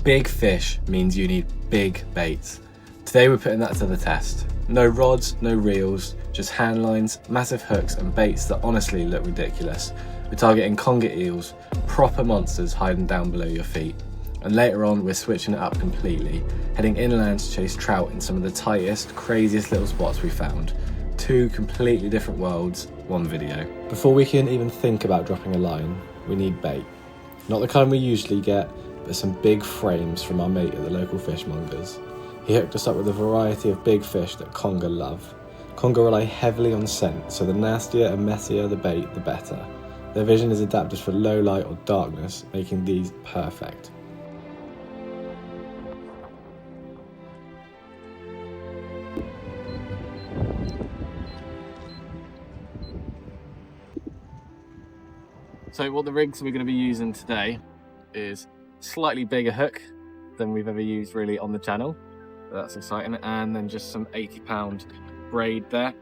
Big fish means you need big baits. Today we're putting that to the test. No rods, no reels, just hand lines, massive hooks and baits that honestly look ridiculous. We're targeting conger eels, proper monsters hiding down below your feet. And later on we're switching it up completely, heading inland to chase trout in some of the tightest, craziest little spots we found. Two completely different worlds, one video. Before we can even think about dropping a line, we need bait. Not the kind we usually get, but some big frames from our mate at the local fishmongers. He hooked us up with a variety of big fish that conger love. Conger rely heavily on scent, so the nastier and messier the bait, the better. Their vision is adapted for low light or darkness, making these perfect. So what the rigs we're going to be using today is slightly bigger hook than we've ever used really on the channel. So that's exciting. And then just some 80-pound braid there.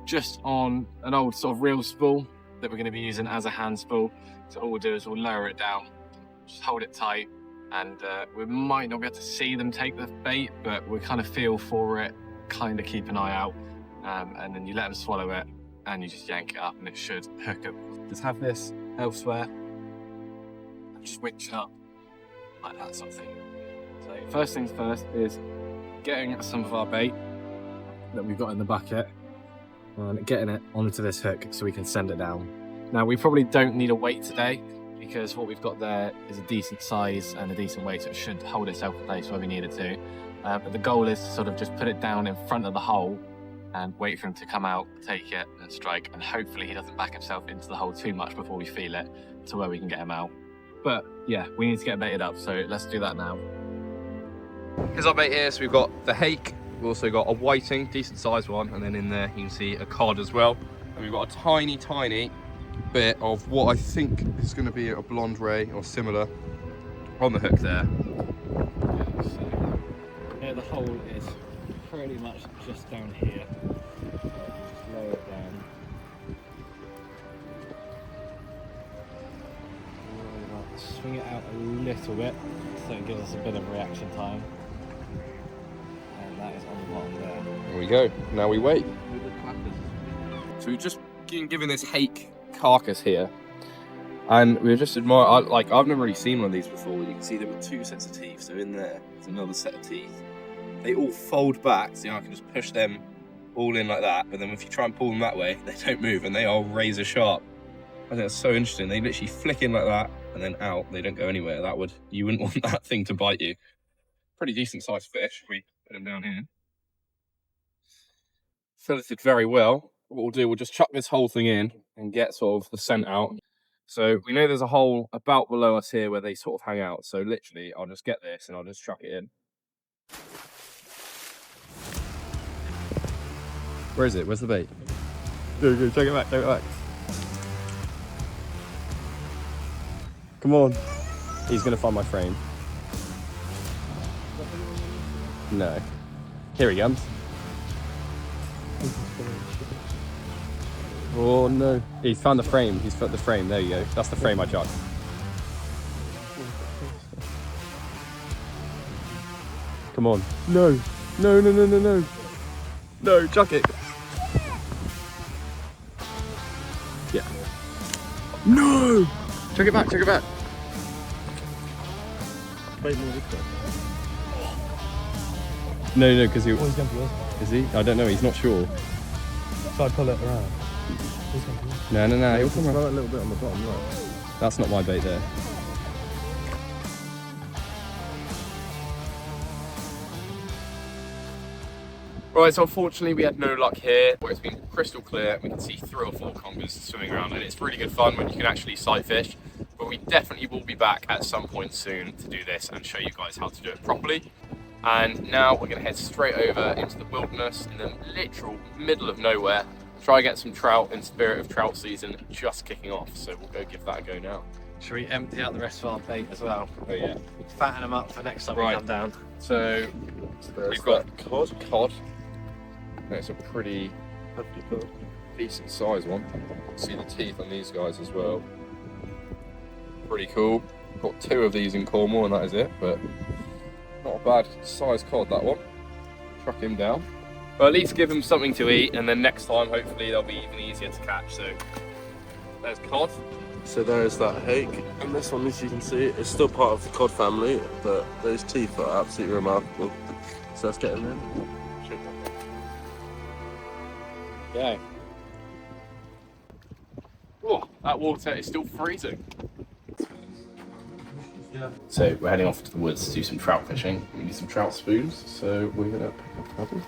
Just on an old sort of reel spool that we're going to be using as a hand spool. So all we'll do is we'll lower it down, just hold it tight, and we might not be able to see them take the bait, but we kind of feel for it, kind of keep an eye out, and then you let them swallow it and you just yank it up and it should hook up. Just have this elsewhere, just winch it up like that sort of thing. So first things first is getting some of our bait that we've got in the bucket and getting it onto this hook so we can send it down. Now we probably don't need a weight today because what we've got there is a decent size and a decent weight, so it should hold itself in place where we need it to. But the goal is to sort of just put it down in front of the hole and wait for him to come out, take it and strike, and hopefully he doesn't back himself into the hole too much before we feel it to where we can get him out. But yeah, we need to get baited up, so let's do that now. Here's our bait here. So we've got the hake, we've also got a whiting, decent sized one, and then in there you can see a cod as well. And we've got a tiny bit of what I think is going to be a blonde ray or similar on the hook there. Yeah, so here the hole is pretty much just down here. So just lower it down. Swing it out a little bit so it gives us a bit of reaction time. And that is on the bottom there. There we go. Now we wait. So we've just been given this hake carcass here, and we're just admiring. I've never really seen one of these before. You can see they've got two sets of teeth. So in there, there's another set of teeth. They all fold back, so I can just push them all in like that. But then if you try and pull them that way, they don't move, and they are razor sharp. I think that's so interesting. They literally flick in like that and then out. They don't go anywhere. You wouldn't want that thing to bite you. Pretty decent sized fish. We put him down here. Filleted very well. What we'll do, we'll just chuck this whole thing in and get sort of the scent out. So we know there's a hole about below us here where they sort of hang out. So literally, I'll just get this and I'll just chuck it in. Where is it? Where's the bait? Go, take it back, take it back. Come on. He's gonna find my frame. No. Here he comes. Oh no. He's found the frame. He's found the frame. There you go. That's the frame I chucked. Come on. No. No, no, no, no, no. No, chuck it. Yeah. No! Chuck it back, chuck it back. No, because he... Is he? I don't know, he's not sure. So I pull it around. No, he'll come around. A little bit on the bottom, right? That's not my bait there. Right, so unfortunately we had no luck here. Where it's been crystal clear, we can see 3 or 4 congers swimming around, and it's really good fun when you can actually sight fish. But we definitely will be back at some point soon to do this and show you guys how to do it properly. And now we're going to head straight over into the wilderness in the literal middle of nowhere. Try and get some trout in spirit of trout season just kicking off. So we'll go give that a go now. Should we empty out the rest of our bait as well? Oh yeah. Fatten them up for next time we come down. So we've got cod. It's a pretty decent size one. See the teeth on these guys as well. Pretty cool. Got 2 of these in Cornwall and that is it, but Not a bad size cod, that one. Truck him down. But at least give him something to eat, and then next time hopefully they'll be even easier to catch. So there's cod. So there's that hake, and this one, as you can see, is still part of the cod family, but those teeth are absolutely remarkable. So let's get him in. Yeah. Oh, that water is still freezing. So we're heading off to the woods to do some trout fishing. We need some trout spoons, so we're gonna pick up a couple.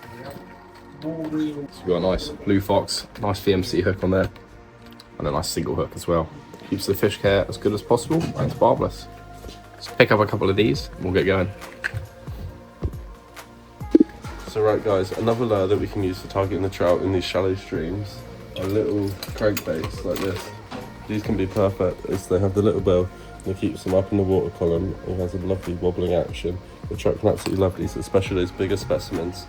So we've got a nice blue fox, nice VMC hook on there, and a nice single hook as well. Keeps the fish care as good as possible, and it's barbless. Let's pick up a couple of these and we'll get going. So right guys, another lure that we can use for targeting the trout in these shallow streams are little crankbaits like this. These can be perfect as they have the little bill and it keeps them up in the water column. It has a lovely wobbling action. The trout can absolutely love these, especially those bigger specimens.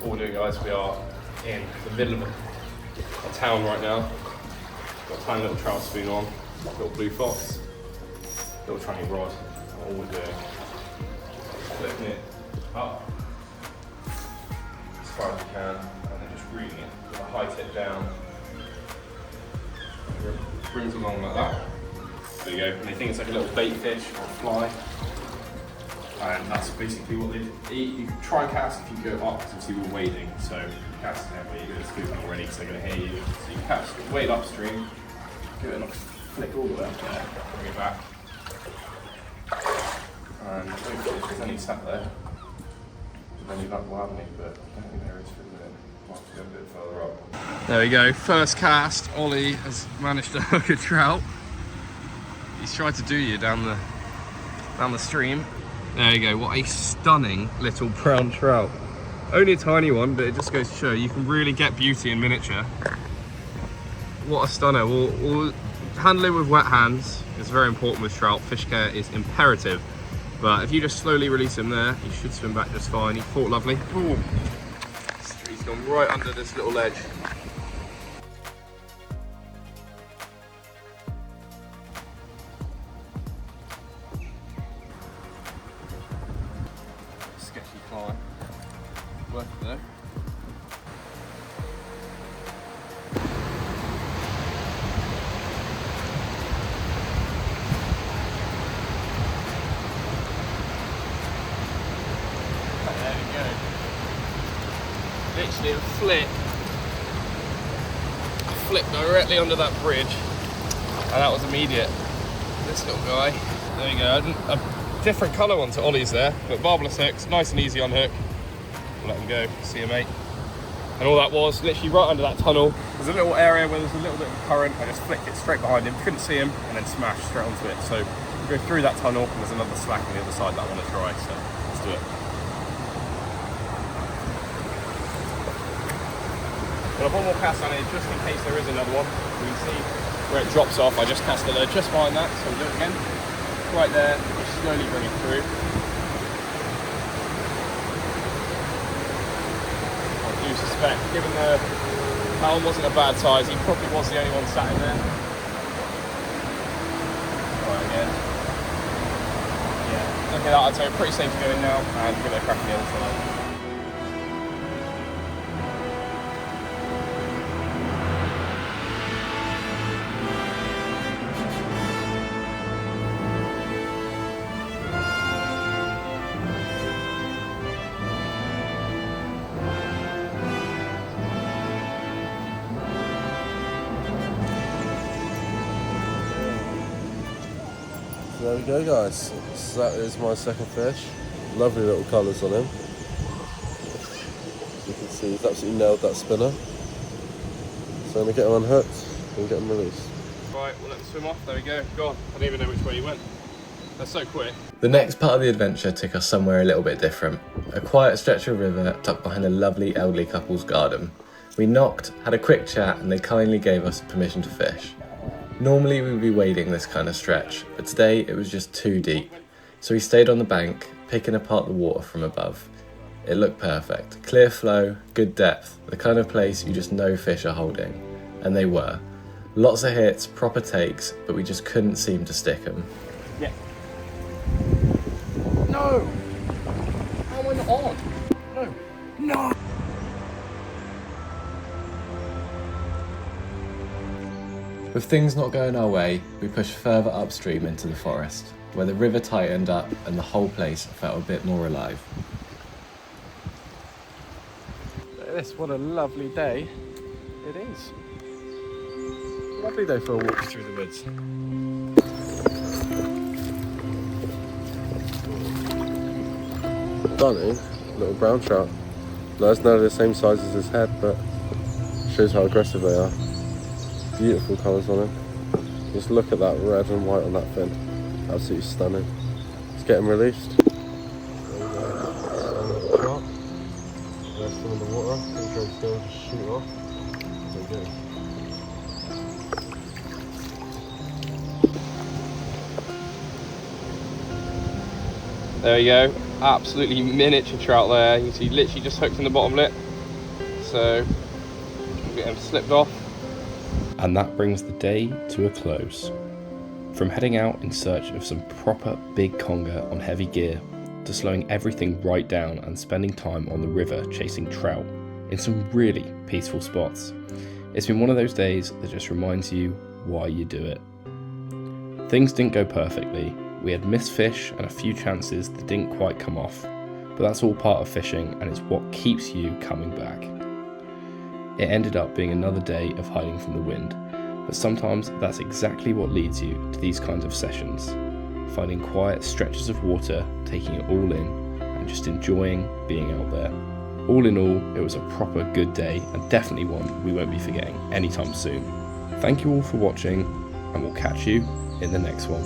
What we're doing, guys, we are in the middle of a town right now. Got a tiny little trout spoon on, little blue fox, little tranny rod. And all we're doing is flipping it up as far as we can, and then just reading it with a high tip down. It brings along like that. There you go. And they think it's like a little bait fish or a fly. And that's basically what they eat. You can try and cast if you go up, because obviously we're wading, so cast there where you're going to scoop them already, because they're going to hear you. So you cast, wade upstream, give it a flick all the way up there, bring it back. And hopefully if there's any sat there, then you've got one, haven't you? But I don't think there is for the minute. Might have to go a bit further up. There we go, first cast. Ollie has managed to hook a trout. He's tried to do you down the stream. There you go, what a stunning little brown trout. Only a tiny one, but it just goes to show you can really get beauty in miniature. What a stunner. We'll handle it with wet hands. It's very important with trout. Fish care is imperative. But if you just slowly release him there, he should swim back just fine. He fought lovely. Ooh. He's gone right under this little ledge. Sketchy fly. Worth it though. There we go. Literally a flick directly under that bridge, and that was immediate. This little guy. There you go. A different colour one to Ollie's there, but barbless hooks, nice and easy on hook. Let him go. See you, mate. And all that was literally right under that tunnel. There's a little area where there's a little bit of current. I just flicked it straight behind him. Couldn't see him, and then smashed straight onto it. So we go through that tunnel, and there's another slack on the other side that I want to try. So let's do it. Well, I've one more cast on it just in case there is another one. You can see where it drops off. I just cast it there just behind that, so we'll do it again. Right there, just slowly bring it through. I do suspect, given the helm wasn't a bad size, he probably was the only one sat in there. Right again. Yeah, look at that, I'd say pretty safe to go in now, and give it a crack on the other side. There we go guys, so that is my second fish. Lovely little colours on him. You can see he's absolutely nailed that spinner. So I'm going to get him unhooked and get him released. Right, we'll let him swim off. There we go. Gone. I don't even know which way he went. That's so quick. The next part of the adventure took us somewhere a little bit different. A quiet stretch of river tucked behind a lovely elderly couple's garden. We knocked, had a quick chat, and they kindly gave us permission to fish. Normally we'd be wading this kind of stretch, but today it was just too deep. So we stayed on the bank, picking apart the water from above. It looked perfect. Clear flow, good depth, the kind of place you just know fish are holding. And they were. Lots of hits, proper takes, but we just couldn't seem to stick them. Yeah. No! How am I not on? No. No! With things not going our way, we pushed further upstream into the forest, where the river tightened up and the whole place felt a bit more alive. Look at this, what a lovely day it is. Lovely day for a walk through the woods. Stunning little brown trout. That's nearly the same size as his head, but shows how aggressive they are. Beautiful colours on him. Just look at that red and white on that fin. Absolutely stunning. Let's get him released. There we go. Stunning trout. There's some in the water. I'm sure it's going to shoot off. There we go. There we go. Absolutely miniature trout there. You can see literally just hooked in the bottom lip. So we'll get him slipped off. And that brings the day to a close. From heading out in search of some proper big conger on heavy gear, to slowing everything right down and spending time on the river chasing trout in some really peaceful spots. It's been one of those days that just reminds you why you do it. Things didn't go perfectly. We had missed fish and a few chances that didn't quite come off, but that's all part of fishing and it's what keeps you coming back. It ended up being another day of hiding from the wind, but sometimes that's exactly what leads you to these kinds of sessions, finding quiet stretches of water, taking it all in, and just enjoying being out there. All in all, it was a proper good day and definitely one we won't be forgetting anytime soon. Thank you all for watching, and we'll catch you in the next one.